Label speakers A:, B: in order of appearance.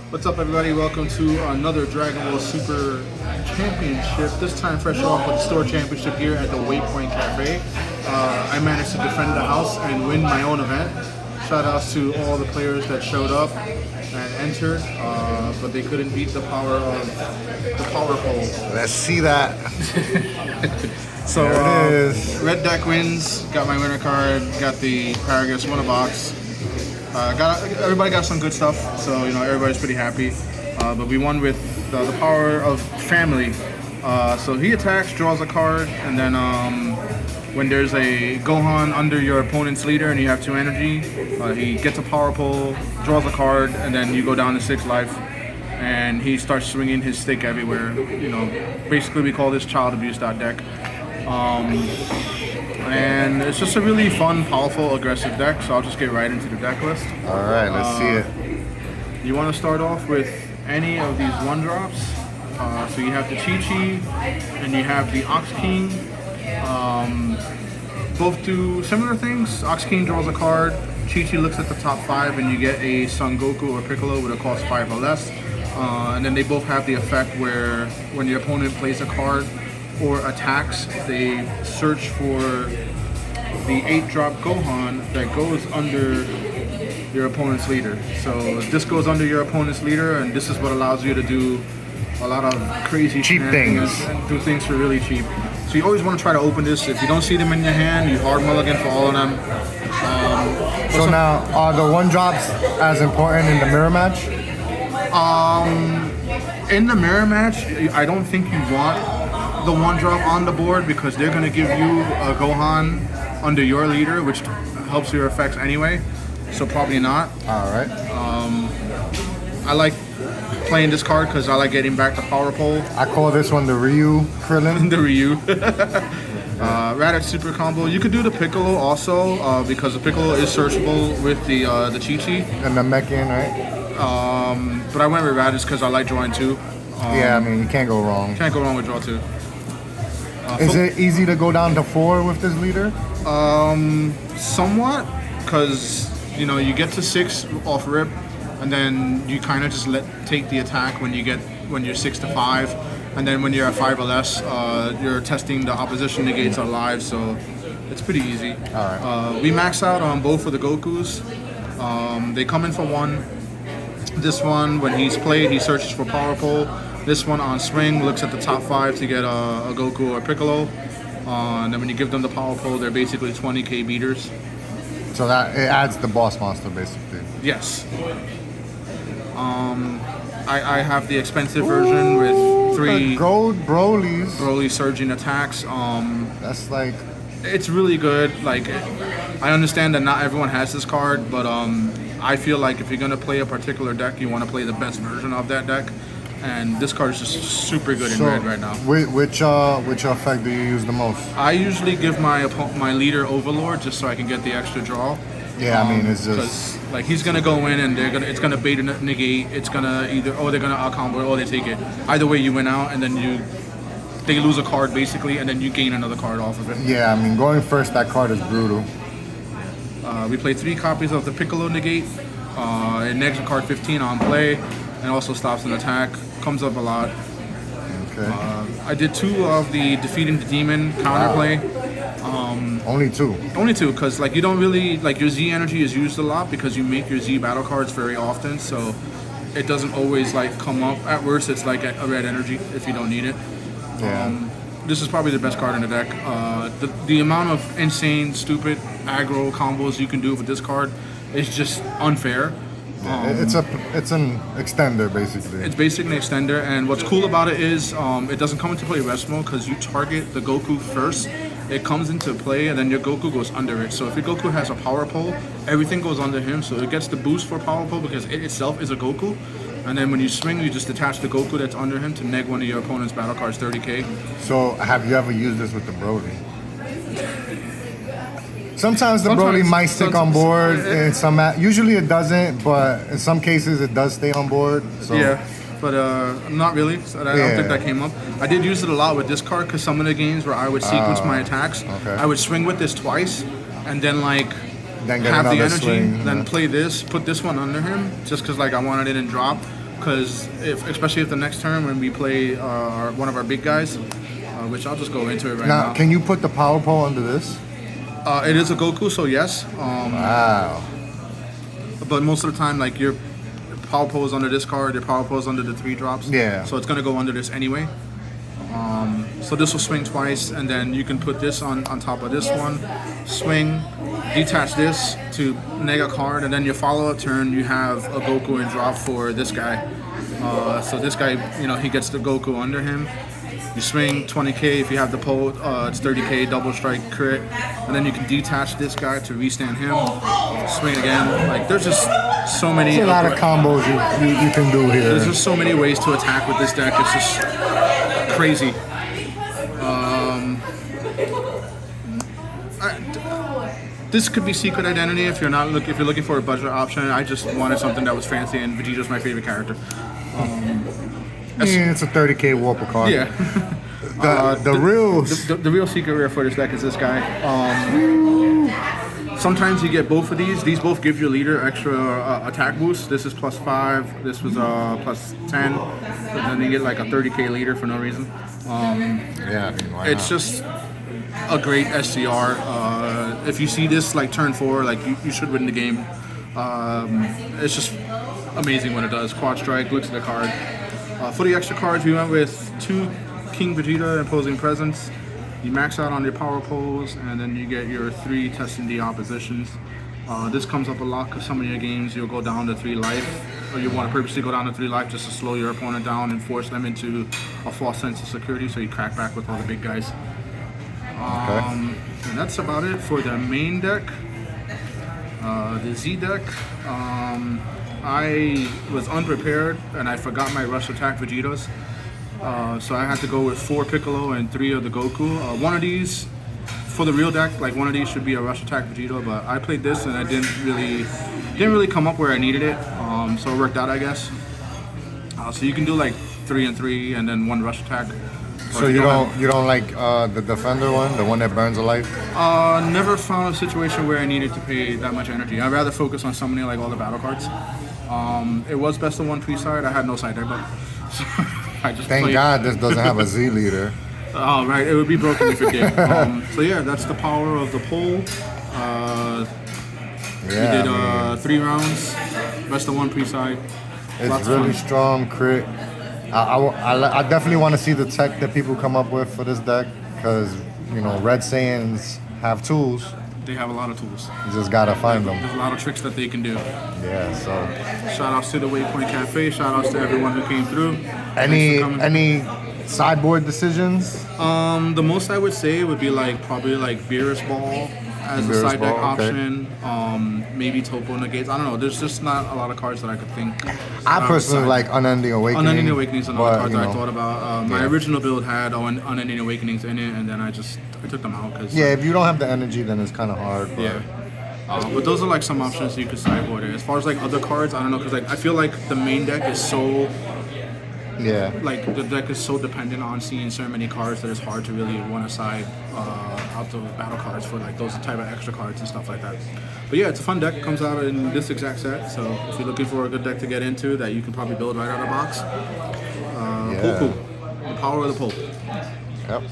A: What's up, everybody? Welcome to another Dragonball Super Championship. This time fresh off with the store championship here at the Waypoint Cafe. I managed to defend the house and win my own event. Shout outs to all the players that showed up and entered, but they couldn't beat the power of the power pole.
B: Let's see that.
A: So
B: there it is.
A: Red deck wins. Got my winner card. Got the Paragus. Won a box. Everybody got some good stuff, so everybody's pretty happy. But we won with the power of family. So he attacks, draws a card, and then when there's a Gohan under your opponent's leader and you have 2 energy, he gets a power pole, draws a card, and then you go down to 6 life, and he starts swinging his stick everywhere. Basically we call this child abuse deck. And it's just a really fun, powerful, aggressive deck, so I'll just get right into the deck list.
B: Alright, let's see it.
A: You want to start off with any of these 1-drops. So you have the Chi-Chi and you have the Ox King. Both do similar things. Ox King draws a card, Chi-Chi looks at the top 5, and you get a Son Goku or Piccolo with a cost 5 or less. And then they both have the effect where when your opponent plays a card or attacks, they search for the 8-drop Gohan that goes under your opponent's leader. So this goes under your opponent's leader, and this is what allows you to do a lot of crazy
B: cheap things.
A: And do things for really cheap. So you always want to try to open this. If you don't see them in your hand, you hard mulligan for all of them.
B: So now, are the 1-drops as important in the mirror match?
A: In the mirror match, I don't think you want the 1-drop on the board because they're going to give you a Gohan under your leader, which helps your effects anyway, so probably not.
B: Alright.
A: I like playing this card because I like getting back the power pole.
B: I call this one the Ryu Krillin.
A: The Ryu. Radix Super Combo. You could do the Piccolo also because the Piccolo is searchable with the Chi-Chi.
B: And the Mechan, right?
A: But I went with Radix because I like drawing 2.
B: Yeah, I mean, you can't go wrong.
A: Can't go wrong with draw 2.
B: Is it easy to go down to 4 with this leader?
A: Somewhat, because you get to 6 off rip, and then you kind of just take the attack when you're 6 to 5, and then when you're at 5 or less, you're testing the opposition negates are live, so it's pretty easy.
B: All right.
A: We max out on both of the Gokus. They come in for 1. This one, when he's played, he searches for power pole. This one on swing looks at the top 5 to get a Goku or Piccolo. And then when you give them the power pole, they're basically 20k beaters.
B: So that it adds the boss monster, basically.
A: Yes. I have the expensive version with 3
B: gold Brolys.
A: Broly surging attacks.
B: That's like...
A: It's really good. Like, I understand that not everyone has this card, but I feel like if you're gonna play a particular deck, you want to play the best version of that deck. And this card is just super good in red right now.
B: Which effect do you use the most?
A: I usually give my leader Overlord just so I can get the extra draw.
B: Yeah, I mean, it's just...
A: Because, like, he's going to go in and it's going to bait and negate. It's going to they're going to out-combo it, or they take it. Either way, you win out, and then they lose a card, basically, and then you gain another card off of it.
B: Yeah, I mean, going first, that card is brutal.
A: We play 3 copies of the Piccolo negate. It negs a card 15 on play, and also stops an attack. Comes up a lot.
B: Okay.
A: I did 2 of the defeating the demon counterplay.
B: Only 2.
A: Only 2, because like you don't really like your Z energy is used a lot because you make your Z battle cards very often, so it doesn't always like come up. At worst, it's like a red energy if you don't need it.
B: Yeah.
A: This is probably the best card in the deck. The amount of insane, stupid aggro combos you can do with this card is just unfair.
B: It's an extender, basically.
A: It's basically an extender, and what's cool about it is it doesn't come into play rest mode because you target the Goku first. It comes into play, and then your Goku goes under it. So if your Goku has a power pole, everything goes under him, so it gets the boost for power pole because it itself is a Goku. And then when you swing, you just attach the Goku that's under him to neg one of your opponent's battle cards 30k.
B: So have you ever used this with the Broly? Sometimes the Broly might stick on board, and usually it doesn't, but in some cases it does stay on board. So.
A: Yeah, but not really. So I don't think that came up. I did use it a lot with this card because some of the games where I would sequence my attacks, I would swing with this twice, and then like
B: Then get
A: have the
B: another
A: energy,
B: swing,
A: then
B: yeah.
A: play this, put this one under him, just because like I wanted it in drop. Because especially if the next turn when we play one of our big guys, which I'll just go into it right now.
B: Now, can you put the power pole under this?
A: It is a Goku, so yes.
B: Wow.
A: But most of the time, like your power pole is under this card, your power pole is under the 3 drops.
B: Yeah.
A: So it's gonna go under this anyway. So this will swing twice, and then you can put this on top of this one, swing, detach this to neg a card, and then your follow-up turn you have a Goku and drop for this guy. So this guy, you know, he gets the Goku under him. You swing 20k if you have the pole, it's 30k double strike crit, and then you can detach this guy to restand him. Swing again. Like there's just so many.
B: There's a lot of combos you can do here.
A: There's just so many ways to attack with this deck. It's just crazy. This could be Secret Identity if you're not if you're looking for a budget option. I just wanted something that was fancy, and Vegeta's my favorite character.
B: It's a 30k Warper card.
A: Yeah.
B: The
A: real secret rare for this deck is this guy. Sometimes you get both of these. These both give your leader extra attack boost. This is +5. This was +10. But then you get like a 30k leader for no reason.
B: Yeah, I mean, why
A: It's
B: not?
A: just a great SCR. If you see this like turn 4, like you should win the game. It's just amazing what it does. Quad strike, looks at the card. For the extra cards, we went with 2 King Vegeta Imposing Presence. You max out on your power poles, and then you get your 3 testing the oppositions. This comes up a lot because some of your games you'll go down to 3 life, or you want to purposely go down to 3 life just to slow your opponent down and force them into a false sense of security, so you crack back with all the big guys. And that's about it for the main deck. The Z deck, I was unprepared and I forgot my rush attack Vegetas. So I had to go with 4 Piccolo and 3 of the Goku. One of these, for the real deck, like one of these should be a rush attack Vegeta, but I played this and I didn't really come up where I needed it. So it worked out, I guess. So you can do like 3 and 3 and then 1 rush attack.
B: So you don't like the Defender one, the one that burns a life?
A: Never found a situation where I needed to pay that much energy. I'd rather focus on summoning like all the battle cards. It was best of 1 pre-side. I had no side deck, but so I just
B: Thank
A: played.
B: God this doesn't have a Z leader.
A: Oh, right. It would be broken if it did. So yeah, that's the power of the pole. We did 3 rounds, best of 1 pre-side.
B: It's really strong crit. I definitely want to see the tech that people come up with for this deck, because you know Red Saiyans have tools.
A: They have a lot of tools.
B: You just gotta find them.
A: There's a lot of tricks that they can do.
B: Yeah. So
A: Shout outs to the Waypoint Cafe. Shout outs to everyone who came through.
B: any sideboard decisions?
A: The most I would say would be like probably like Beerus Ball as a
B: Beerus
A: side deck
B: Ball, okay.
A: option. Maybe Topo Negates. I don't know. There's just not a lot of cards that I could think.
B: I personally like Unending Awakening.
A: Unending Awakening is another card
B: you
A: that
B: know,
A: I thought about. My original build had Unending Awakenings in it, and then I took them out because
B: Yeah, if you don't have the energy, then it's kind of hard. But
A: yeah. But those are like some options you could sideboard it. As far as like other cards, I don't know, because like I feel like the main deck is so
B: yeah.
A: like the deck is so dependent on seeing so many cards that it's hard to really want to side out the battle cards for like those type of extra cards and stuff like that. But yeah, it's a fun deck. It comes out in this exact set, so if you're looking for a good deck to get into that you can probably build right out of the box, Goku, the power of the pole.
B: Yep.